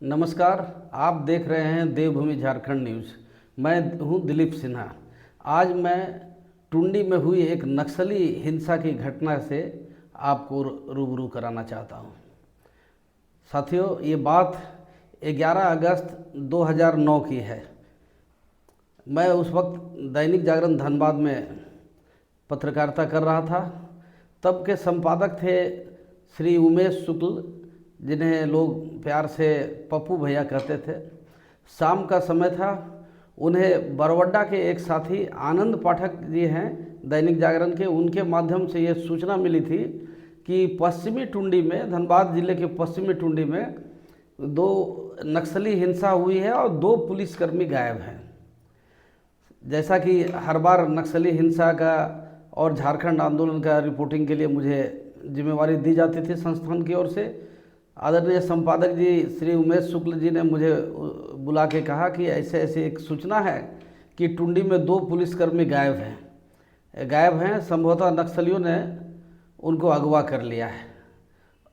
नमस्कार। आप देख रहे हैं देवभूमि झारखंड न्यूज़। मैं हूं दिलीप सिन्हा। आज मैं टुंडी में हुई एक नक्सली हिंसा की घटना से आपको रूबरू कराना चाहता हूं। साथियों, ये बात 11 अगस्त 2009 की है। मैं उस वक्त दैनिक जागरण धनबाद में पत्रकारिता कर रहा था। तब के संपादक थे श्री उमेश शुक्ल, जिन्हें लोग प्यार से पप्पू भैया कहते थे। शाम का समय था। उन्हें बरवड्डा के एक साथी आनंद पाठक जी हैं दैनिक जागरण के, उनके माध्यम से ये सूचना मिली थी कि पश्चिमी टुंडी में, धनबाद जिले के पश्चिमी टुंडी में 2 नक्सली हिंसा हुई है और 2 पुलिसकर्मी गायब हैं। जैसा कि हर बार नक्सली हिंसा का और झारखंड आंदोलन का रिपोर्टिंग के लिए मुझे जिम्मेवारी दी जाती थी संस्थान की ओर से, आदरणीय संपादक जी श्री उमेश शुक्ल जी ने मुझे बुला के कहा कि ऐसे ऐसे एक सूचना है कि टुंडी में 2 पुलिसकर्मी गायब हैं। संभवतः नक्सलियों ने उनको अगवा कर लिया है।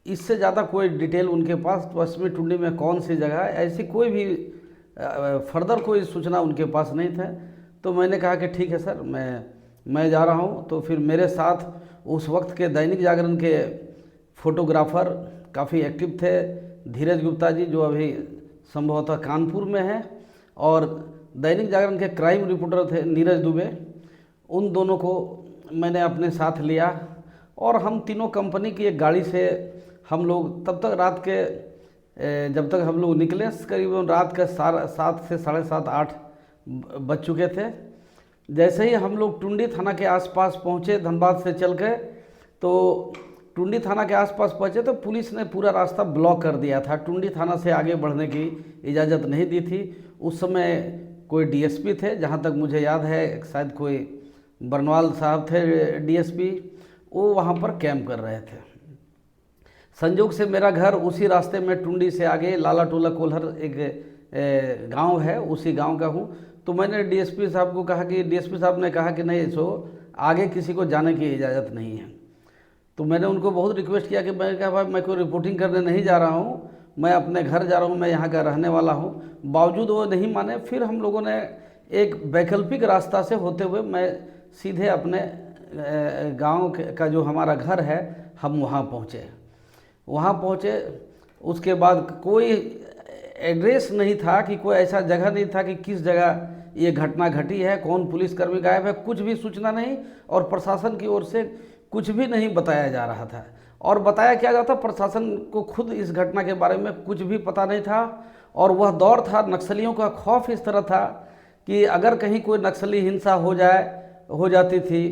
इससे ज़्यादा कोई डिटेल उनके पास पश्चिमी टुंडी में कौन सी जगह है, ऐसी कोई भी फर्दर कोई सूचना उनके पास नहीं था। तो मैंने कहा कि ठीक है सर, मैं जा रहा हूँ। तो फिर मेरे साथ उस वक्त के दैनिक जागरण के फोटोग्राफर काफ़ी एक्टिव थे, धीरज गुप्ता जी, जो अभी संभवतः कानपुर में हैं, और दैनिक जागरण के क्राइम रिपोर्टर थे नीरज दुबे। उन दोनों को मैंने अपने साथ लिया और हम तीनों कंपनी की एक गाड़ी से हम लोग तब तक रात के जब तक हम लोग निकले करीबन रात के 7 से 7:30 8 बज चुके थे। जैसे ही हम लोग टुंडी थाना के आसपास पहुँचे, धनबाद से चल के, तो टुंडी थाना के आसपास पहुँचे तो पुलिस ने पूरा रास्ता ब्लॉक कर दिया था। टुंडी थाना से आगे बढ़ने की इजाज़त नहीं दी थी। उस समय कोई डीएसपी थे, जहाँ तक मुझे याद है शायद कोई बरनवाल साहब थे डीएसपी, वो वहाँ पर कैंप कर रहे थे। संयोग से मेरा घर उसी रास्ते में टुंडी से आगे लाला टोला कोल्हर एक गांव है, उसी गांव का हूँ। तो मैंने डीएसपी साहब को कहा कि डीएसपी साहब ने कहा कि नहीं, सो आगे किसी को जाने की इजाज़त नहीं है। तो मैंने उनको बहुत रिक्वेस्ट किया कि मैं कहा भाई, मैं कोई रिपोर्टिंग करने नहीं जा रहा हूँ, मैं अपने घर जा रहा हूँ, मैं यहाँ का रहने वाला हूँ। बावजूद वो नहीं माने। फिर हम लोगों ने एक वैकल्पिक रास्ता से होते हुए मैं सीधे अपने गांव का जो हमारा घर है, हम वहाँ पहुँचे। उसके बाद कोई एड्रेस नहीं था कि कोई ऐसा जगह नहीं था कि किस जगह ये घटना घटी है, कौन पुलिसकर्मी गायब है, कुछ भी सूचना नहीं। और प्रशासन की ओर से कुछ भी नहीं बताया जा रहा था। और बताया क्या जाता, प्रशासन को खुद इस घटना के बारे में कुछ भी पता नहीं था। और वह दौर था, नक्सलियों का खौफ इस तरह था कि अगर कहीं कोई नक्सली हिंसा हो जाती थी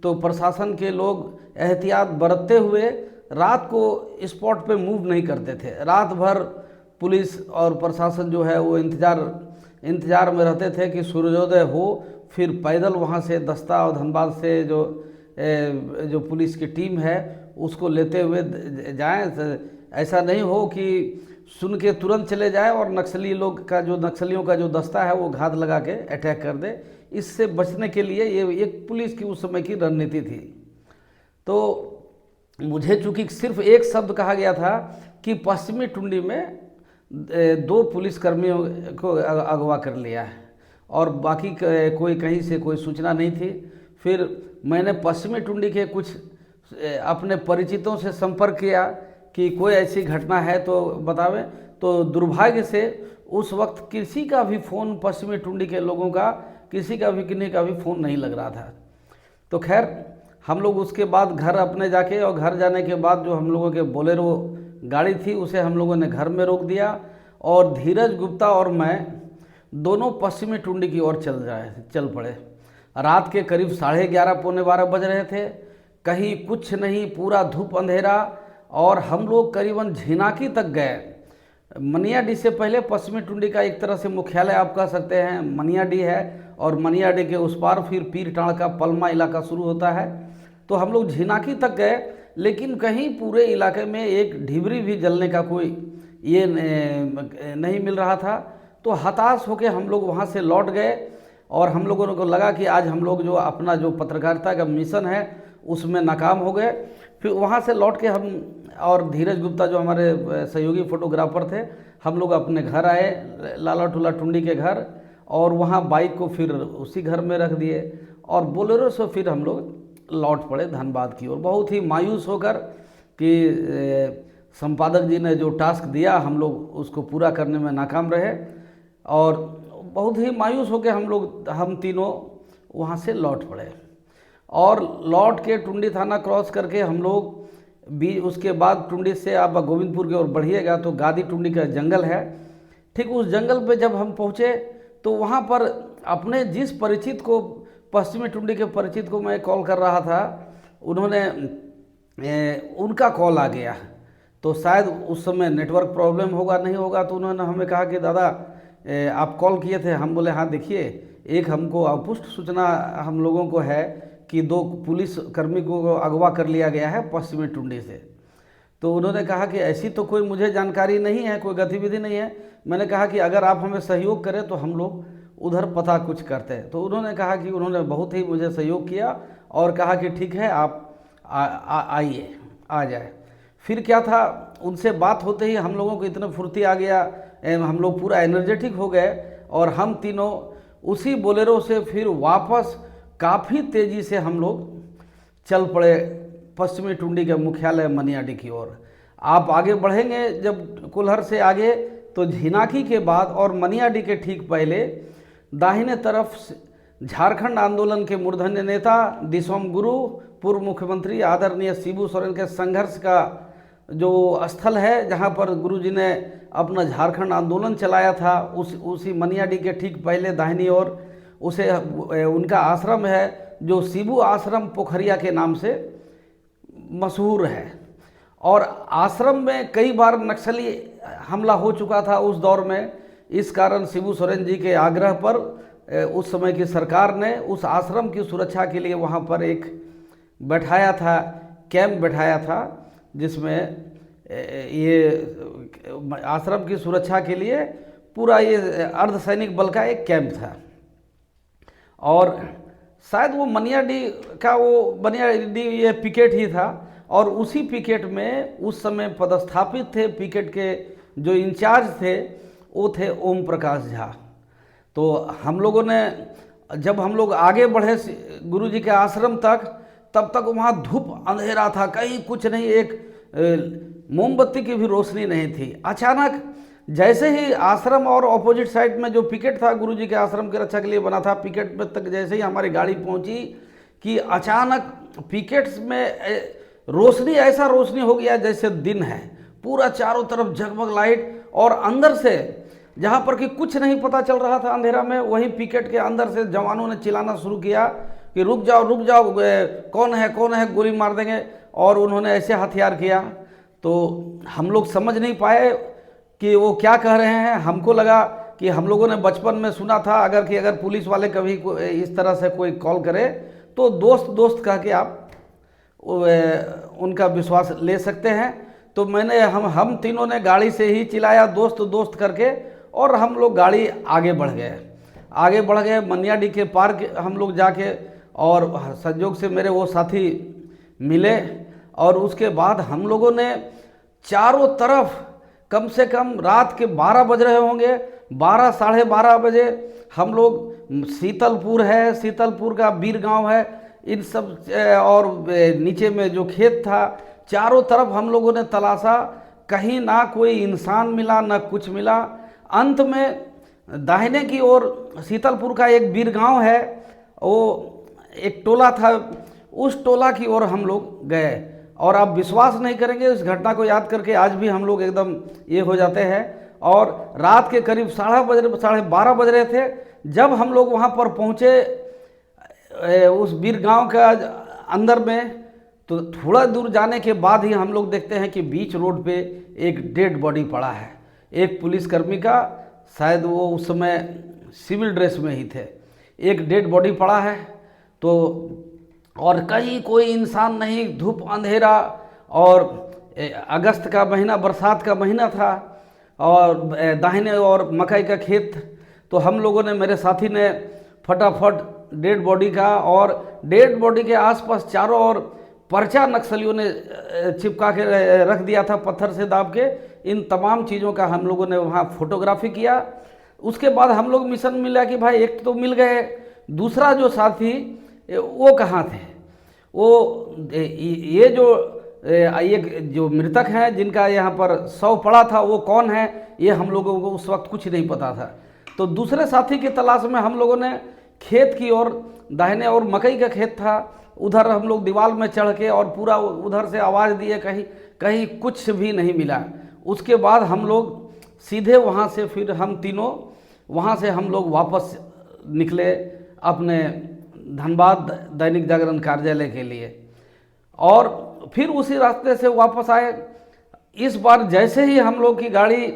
तो प्रशासन के लोग एहतियात बरतते हुए रात को स्पॉट पे मूव नहीं करते थे। रात भर पुलिस और प्रशासन जो है वो इंतजार में रहते थे कि सूर्योदय हो, फिर पैदल वहाँ से दस्ता और धनबाद से जो पुलिस की टीम है उसको लेते हुए जाएं। ऐसा नहीं हो कि सुन के तुरंत चले जाए और नक्सलियों का जो दस्ता है वो घात लगा के अटैक कर दे। इससे बचने के लिए ये एक पुलिस की उस समय की रणनीति थी। तो मुझे चूँकि सिर्फ एक शब्द कहा गया था कि पश्चिमी टुंडी में 2 पुलिसकर्मियों को अगवा कर लिया है, और बाकी कोई कहीं से कोई सूचना नहीं थी। फिर मैंने पश्चिमी टुंडी के कुछ अपने परिचितों से संपर्क किया कि कोई ऐसी घटना है तो बतावें। तो दुर्भाग्य से उस वक्त किसी का भी फ़ोन, पश्चिमी टुंडी के लोगों का किसी का भी फ़ोन नहीं लग रहा था। तो खैर, हम लोग उसके बाद घर अपने जाके, और घर जाने के बाद जो हम लोगों के बोलेरो गाड़ी थी उसे हम लोगों ने घर में रोक दिया, और धीरज गुप्ता और मैं दोनों पश्चिमी टुंडी की ओर चल पड़े। रात के करीब 11:30 पौने 12 बज रहे थे। कहीं कुछ नहीं, पूरा धूप अंधेरा। और हम लोग करीबन झिनाकी तक गए। मनियाडी से पहले पश्चिमी टुंडी का एक तरह से मुख्यालय आप कह सकते हैं मनियाडी है, और मनियाडी के उस पार फिर पीरटाड़ का पलमा इलाका शुरू होता है। तो हम लोग झिनाकी तक गए, लेकिन कहीं पूरे इलाके में एक ढिबरी भी जलने का कोई ये नहीं मिल रहा था। तो हताश होकर हम लोग वहाँ से लौट गए, और हम लोगों को लगा कि आज हम लोग जो अपना जो पत्रकारिता का मिशन है उसमें नाकाम हो गए। फिर वहाँ से लौट के हम और धीरज गुप्ता जो हमारे सहयोगी फोटोग्राफर थे, हम लोग अपने घर आए, लाला ठुला टुंडी के घर, और वहाँ बाइक को फिर उसी घर में रख दिए और बोलेरो से फिर हम लोग लौट पड़े धनबाद की ओर, बहुत ही मायूस होकर कि संपादक जी ने जो टास्क दिया हम लोग उसको पूरा करने में नाकाम रहे, और बहुत ही मायूस होकर हम तीनों वहाँ से लौट पड़े। और लौट के टुंडी थाना क्रॉस करके हम लोग भी उसके बाद टुंडी से आप गोविंदपुर की ओर बढ़िएगा तो गादी टुंडी का जंगल है। ठीक उस जंगल पे जब हम पहुँचे तो वहाँ पर अपने जिस परिचित को, पश्चिमी टुंडी के परिचित को मैं कॉल कर रहा था, उनका कॉल आ गया। तो शायद उस समय नेटवर्क प्रॉब्लम होगा, नहीं होगा, तो उन्होंने हमें कहा कि दादा आप कॉल किए थे। हम बोले हाँ देखिए, एक हमको अपुष्ट सूचना हम लोगों को है कि 2 पुलिस कर्मी को अगवा कर लिया गया है पश्चिमी टुंडी से। तो उन्होंने कहा कि ऐसी तो कोई मुझे जानकारी नहीं है, कोई गतिविधि नहीं है। मैंने कहा कि अगर आप हमें सहयोग करें तो हम लोग उधर पता कुछ करते हैं। तो उन्होंने कहा कि उन्होंने बहुत ही मुझे सहयोग किया और कहा कि ठीक है आप आइए, आ जाए। फिर क्या था, उनसे बात होते ही हम लोगों को इतना फुर्ती आ गया, हम लोग पूरा एनर्जेटिक हो गए और हम तीनों उसी बोलेरो से फिर वापस काफ़ी तेज़ी से हम लोग चल पड़े पश्चिमी टुंडी के मुख्यालय मनियाडी की ओर। आप आगे बढ़ेंगे जब कुल्हर से आगे तो झिनाकी के बाद और मनियाडी के ठीक पहले दाहिने तरफ झारखंड आंदोलन के मूर्धन्य नेता दिसोम गुरु, पूर्व मुख्यमंत्री आदरणीय शिबू सोरेन के संघर्ष का जो स्थल है, जहां पर गुरुजी ने अपना झारखंड आंदोलन चलाया था, उसी मनियाडी के ठीक पहले दाहिनी ओर उसे उनका आश्रम है जो शिबू आश्रम पोखरिया के नाम से मशहूर है। और आश्रम में कई बार नक्सली हमला हो चुका था उस दौर में। इस कारण शिबू सोरेन जी के आग्रह पर उस समय की सरकार ने उस आश्रम की सुरक्षा के लिए वहाँ पर एक बैठाया था, कैंप बैठाया था, जिसमें ये आश्रम की सुरक्षा के लिए पूरा ये अर्धसैनिक बल का एक कैंप था। और शायद वो मनियाडी का ये पिकेट ही था, और उसी पिकेट में उस समय पदस्थापित थे, पिकेट के जो इंचार्ज थे वो थे ओम प्रकाश झा। तो हम लोगों ने जब हम लोग आगे बढ़े गुरुजी के आश्रम तक, तब तक वहाँ धूप अंधेरा था, कहीं कुछ नहीं, एक मोमबत्ती की भी रोशनी नहीं थी। अचानक जैसे ही आश्रम और ऑपोजिट साइड में जो पिकेट था गुरुजी के आश्रम की रक्षा के लिए बना था, पिकेट में तक जैसे ही हमारी गाड़ी पहुंची कि अचानक पिकेट्स में रोशनी, ऐसा रोशनी हो गया जैसे दिन है, पूरा चारों तरफ जगमग लाइट, और अंदर से जहां पर कि कुछ नहीं पता चल रहा था अंधेरा में, वहीं पिकेट के अंदर से जवानों ने चिल्लाना शुरू किया कि रुक जाओ रुक जाओ, कौन है, गोली मार देंगे। और उन्होंने ऐसे हथियार किया तो हम लोग समझ नहीं पाए कि वो क्या कह रहे हैं। हमको लगा कि हम लोगों ने बचपन में सुना था अगर पुलिस वाले कभी इस तरह से कोई कॉल करे तो दोस्त कह के आप उनका विश्वास ले सकते हैं। तो हम तीनों ने गाड़ी से ही चिल्लाया दोस्त करके, और हम लोग गाड़ी आगे बढ़ गए मनियाडी के पार हम लोग जाके, और संयोग से मेरे वो साथी मिले। और उसके बाद हम लोगों ने चारों तरफ, कम से कम रात के 12 बज रहे होंगे, 12 साढ़े 12 बजे हम लोग, शीतलपुर का बीर गांव है, इन सब, और नीचे में जो खेत था, चारों तरफ हम लोगों ने तलाशा, कहीं ना कोई इंसान मिला ना कुछ मिला। अंत में दाहिने की ओर शीतलपुर का एक बीर गांव है, वो एक टोला था, उस टोला की ओर हम लोग गए। और आप विश्वास नहीं करेंगे, इस घटना को याद करके आज भी हम लोग एकदम ये हो जाते हैं। और रात के करीब साढ़े 12 बज रहे थे जब हम लोग वहाँ पर पहुँचे उस बीर गांव का अंदर में। तो थोड़ा दूर जाने के बाद ही हम लोग देखते हैं कि बीच रोड पे एक डेड बॉडी पड़ा है, एक पुलिसकर्मी का, शायद वो उस समय सिविल ड्रेस में ही थे, एक डेड बॉडी पड़ा है। तो और कहीं कोई इंसान नहीं, धूप अंधेरा, और अगस्त का महीना, बरसात का महीना था, और दाहिने और मकई का खेत। तो हम लोगों ने, मेरे साथी ने फटाफट डेड बॉडी का, और डेड बॉडी के आसपास चारों ओर पर्चा नक्सलियों ने चिपका के रख दिया था पत्थर से दाब के। इन तमाम चीज़ों का हम लोगों ने वहाँ फोटोग्राफी किया। उसके बाद हम लोग मिशन मिला कि भाई एक तो मिल गए, दूसरा जो साथी वो कहाँ थे। वो ये जो मृतक हैं जिनका यहाँ पर शव पड़ा था वो कौन है, ये हम लोगों को उस वक्त कुछ नहीं पता था। तो दूसरे साथी की तलाश में हम लोगों ने खेत की ओर, दाहिने और मकई का खेत था, उधर हम लोग दीवार में चढ़ के और पूरा उधर से आवाज़ दिए, कहीं कहीं कुछ भी नहीं मिला। उसके बाद हम लोग सीधे वहाँ से फिर हम तीनों वहाँ से हम लोग वापस निकले अपने धनबाद दैनिक जागरण कार्यालय के लिए, और फिर उसी रास्ते से वापस आए। इस बार जैसे ही हम लोग की गाड़ी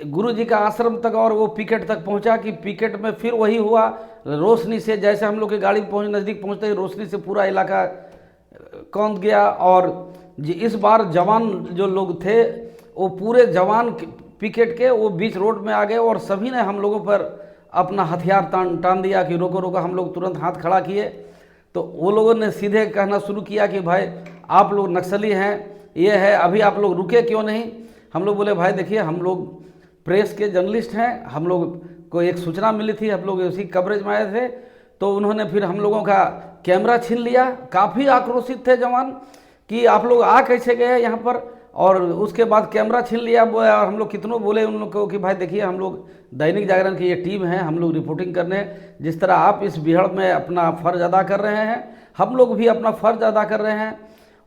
गुरु जी का आश्रम तक और वो पिकेट तक पहुंचा कि पिकेट में फिर वही हुआ, रोशनी से जैसे हम लोग की गाड़ी नज़दीक पहुंचते ही रोशनी से पूरा इलाका कौंध गया। और इस बार जवान जो लोग थे वो पूरे जवान पिकेट के वो बीच रोड में आ गए और सभी ने हम लोगों पर अपना हथियार टान दिया कि रोको रोको। हम लोग तुरंत हाथ खड़ा किए तो वो लोगों ने सीधे कहना शुरू किया कि भाई आप लोग नक्सली हैं, ये है, अभी आप लोग रुके क्यों नहीं। हम लोग बोले भाई देखिए हम लोग प्रेस के जर्नलिस्ट हैं, हम लोग को एक सूचना मिली थी, हम लोग उसी कवरेज में आए थे। तो उन्होंने फिर हम लोगों का कैमरा छीन लिया। काफ़ी आक्रोशित थे जवान कि आप लोग आ कैसे गए यहाँ पर, और उसके बाद कैमरा छीन लिया। और हम लोग कितनों बोले उन लोग को कि भाई देखिए हम लोग दैनिक जागरण की ये टीम है, हम लोग रिपोर्टिंग करने, जिस तरह आप इस भीड़ में अपना फ़र्ज अदा कर रहे हैं हम लोग भी अपना फ़र्ज अदा कर रहे हैं।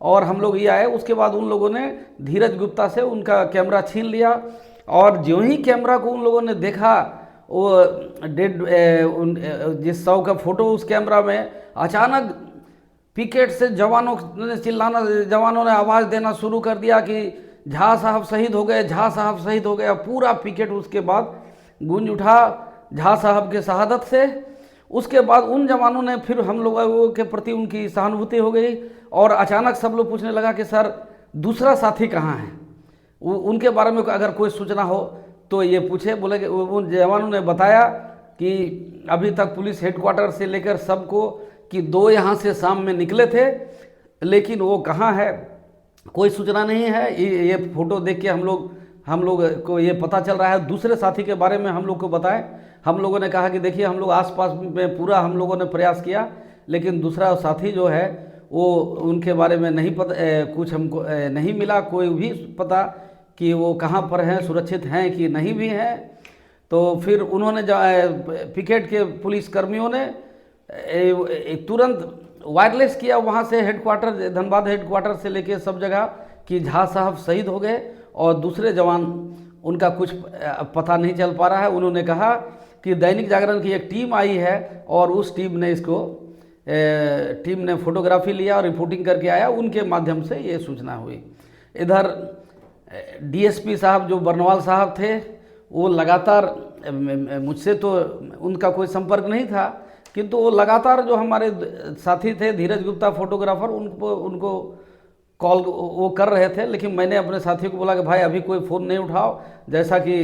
और हम लोग ये आए। उसके बाद उन लोगों ने धीरज गुप्ता से उनका कैमरा छीन लिया, और जो ही कैमरा को उन लोगों ने देखा वो डेड जिस शव का फोटो उस कैमरा में, अचानक पिकेट से जवानों ने चिल्लाना, जवानों ने आवाज़ देना शुरू कर दिया कि झा साहब शहीद हो गए, झा साहब शहीद हो गए। पूरा पिकेट उसके बाद गूंज उठा झा साहब के शहादत से। उसके बाद उन जवानों ने फिर हम लोगों के प्रति उनकी सहानुभूति हो गई, और अचानक सब लोग पूछने लगा कि सर दूसरा साथी कहाँ है, उनके बारे में अगर कोई सूचना हो तो ये पूछे। बोले कि उन जवानों ने बताया कि अभी तक पुलिस हेडक्वार्टर से लेकर सबको कि 2 यहाँ से शाम में निकले थे, लेकिन वो कहाँ है कोई सूचना नहीं है। ये फ़ोटो देख के हम लोग को ये पता चल रहा है। दूसरे साथी के बारे में हम लोग को बताएं। हम लोगों ने कहा कि देखिए हम लोग आसपास में पूरा हम लोगों ने प्रयास किया, लेकिन दूसरा साथी जो है वो उनके बारे में नहीं पता, कुछ हमको नहीं मिला, कोई भी पता कि वो कहाँ पर हैं, सुरक्षित हैं कि नहीं भी हैं। तो फिर उन्होंने पिकेट के पुलिसकर्मियों ने तुरंत वायरलेस किया वहाँ से हेडक्वार्टर, धनबाद हेडक्वार्टर से लेके सब जगह कि झा साहब शहीद हो गए, और दूसरे जवान उनका कुछ पता नहीं चल पा रहा है। उन्होंने कहा कि दैनिक जागरण की एक टीम आई है और उस टीम ने फोटोग्राफी लिया और रिपोर्टिंग करके आया, उनके माध्यम से ये सूचना हुई। इधर डीएसपी साहब जो बरनवाल साहब थे वो लगातार, मुझसे तो उनका कोई संपर्क नहीं था, किंतु वो लगातार जो हमारे साथी थे धीरज गुप्ता फोटोग्राफर, उनको कॉल वो कर रहे थे। लेकिन मैंने अपने साथी को बोला कि भाई अभी कोई फ़ोन नहीं उठाओ, जैसा कि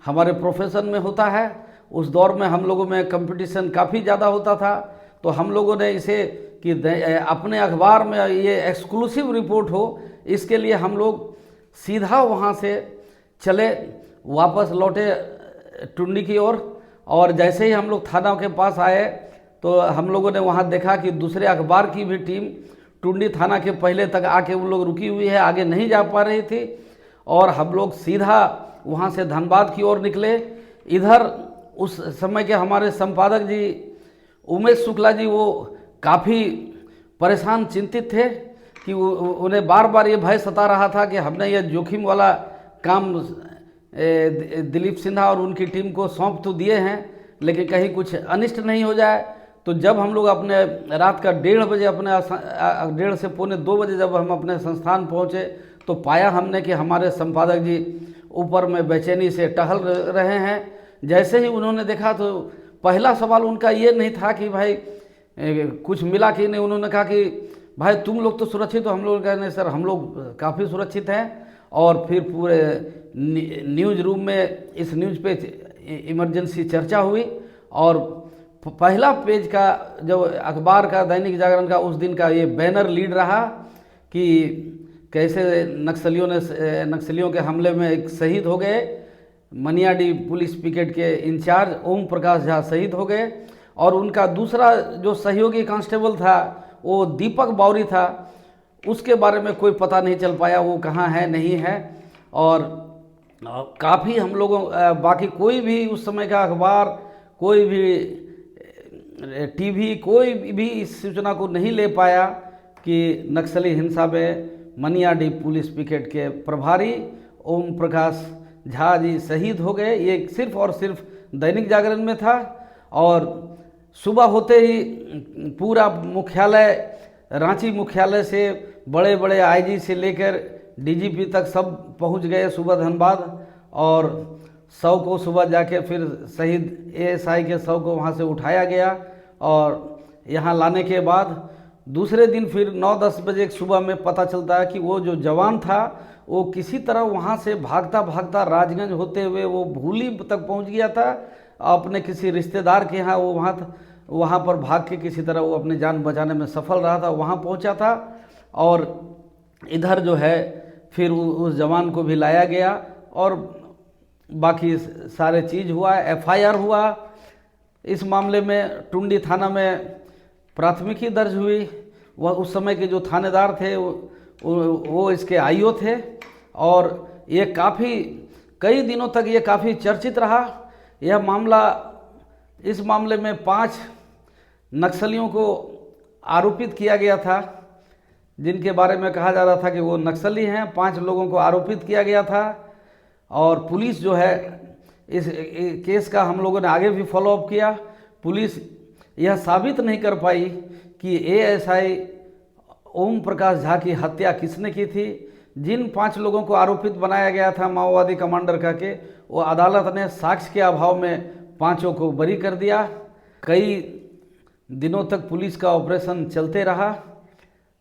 हमारे प्रोफेशन में होता है। उस दौर में हम लोगों में कंपटीशन काफ़ी ज़्यादा होता था, तो हम लोगों ने इसे कि अपने अखबार में ये एक्सक्लूसिव रिपोर्ट हो, इसके लिए हम लोग सीधा वहाँ से चले, वापस लौटे टुंडी की ओर। और जैसे ही हम लोग थाना के पास आए तो हम लोगों ने वहाँ देखा कि दूसरे अखबार की भी टीम टुंडी थाना के पहले तक आके उन लोग रुकी हुई है, आगे नहीं जा पा रही थी। और हम लोग सीधा वहाँ से धनबाद की ओर निकले। इधर उस समय के हमारे संपादक जी उमेश शुक्ला जी वो काफ़ी परेशान, चिंतित थे कि उन्हें बार बार ये भय सता रहा था कि हमने ये जोखिम वाला काम दिलीप सिन्हा और उनकी टीम को सौंप तो दिए हैं, लेकिन कहीं कुछ अनिष्ट नहीं हो जाए। तो जब हम लोग अपने रात का 1:30 बजे, अपने 1:30 से 1:45 बजे जब हम अपने संस्थान पहुँचे तो पाया हमने कि हमारे संपादक जी ऊपर में बेचैनी से टहल रहे हैं। जैसे ही उन्होंने देखा तो पहला सवाल उनका ये नहीं था कि भाई कुछ मिला कि नहीं। उन्होंने कहा कि भाई तुम लोग तो सुरक्षित हो। हम लोग कहा नहीं सर, हम लोग काफ़ी सुरक्षित हैं। और फिर पूरे न्यूज़ रूम में इस न्यूज़ पे इमरजेंसी चर्चा हुई, और पहला पेज का जो अखबार का दैनिक जागरण का उस दिन का ये बैनर लीड रहा कि कैसे नक्सलियों के हमले में एक शहीद हो गए। मनियाडी पुलिस पिकेट के इंचार्ज ओम प्रकाश झा शहीद हो गए और उनका दूसरा जो सहयोगी कांस्टेबल था वो दीपक बावरी था, उसके बारे में कोई पता नहीं चल पाया वो कहाँ है नहीं है। और काफ़ी हम लोगों बाकी कोई भी उस समय का अखबार, कोई भी टीवी, कोई भी इस सूचना को नहीं ले पाया कि नक्सली हिंसा में मनियाडी पुलिस पिकेट के प्रभारी ओम प्रकाश झा जी शहीद हो गए। ये सिर्फ और सिर्फ दैनिक जागरण में था और सुबह होते ही पूरा मुख्यालय, रांची मुख्यालय से बड़े बड़े आईजी से लेकर डीजीपी तक सब पहुंच गए सुबह धनबाद और शव को सुबह जाके फिर शहीद एएसआई के शव को वहां से उठाया गया और यहाँ लाने के बाद दूसरे दिन फिर 9-10 बजे सुबह में पता चलता है कि वो जो जवान था वो किसी तरह वहाँ से भागता भागता राजगंज होते हुए वो भूली तक पहुँच गया था अपने किसी रिश्तेदार के यहाँ। वो वहाँ पर भाग के किसी तरह वो अपनी जान बचाने में सफल रहा था, वहाँ पहुँचा था। और इधर जो है फिर उस जवान को भी लाया गया और बाकी सारे चीज़ हुआ, एफआईआर हुआ। इस मामले में टुंडी थाना में प्राथमिकी दर्ज हुई। वह उस समय के जो थानेदार थे वो इसके आईओ थे और ये कई दिनों तक ये काफ़ी चर्चित रहा यह मामला। इस मामले में 5 नक्सलियों को आरोपित किया गया था, जिनके बारे में कहा जा रहा था कि वो नक्सली हैं। 5 लोगों को आरोपित किया गया था और पुलिस जो है इस केस का हम लोगों ने आगे भी फॉलोअप किया। पुलिस यह साबित नहीं कर पाई कि एएसआई ओम प्रकाश झा की हत्या किसने की थी। जिन 5 लोगों को आरोपित बनाया गया था माओवादी कमांडर का के, वो अदालत ने साक्ष्य के अभाव में 5 को बरी कर दिया। कई दिनों तक पुलिस का ऑपरेशन चलते रहा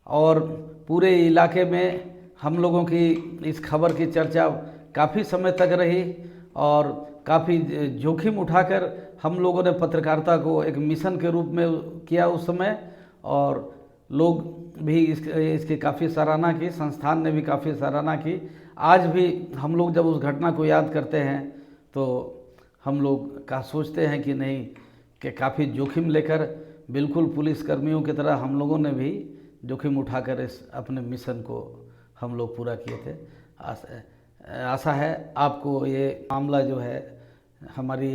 और पूरे इलाके में हम लोगों की इस खबर की चर्चा काफ़ी समय तक रही और काफ़ी जोखिम उठाकर हम लोगों ने पत्रकारिता को एक मिशन के रूप में किया उस समय और लोग भी इसकी काफ़ी सराहना की, संस्थान ने भी काफ़ी सराहना की। आज भी हम लोग जब उस घटना को याद करते हैं तो हम लोग का सोचते हैं कि नहीं कि काफ़ी जोखिम लेकर बिल्कुल पुलिसकर्मियों की तरह हम लोगों ने भी जोखिम उठाकर इस अपने मिशन को हम लोग पूरा किए थे। आशा है आपको ये मामला जो है हमारी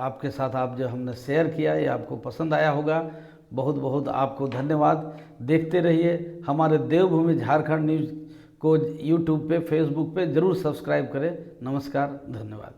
आपके साथ आप जो हमने शेयर किया ये आपको पसंद आया होगा। बहुत बहुत आपको धन्यवाद। देखते रहिए हमारे देवभूमि झारखंड न्यूज़ को यूट्यूब पे, फेसबुक पे ज़रूर सब्सक्राइब करें। नमस्कार, धन्यवाद।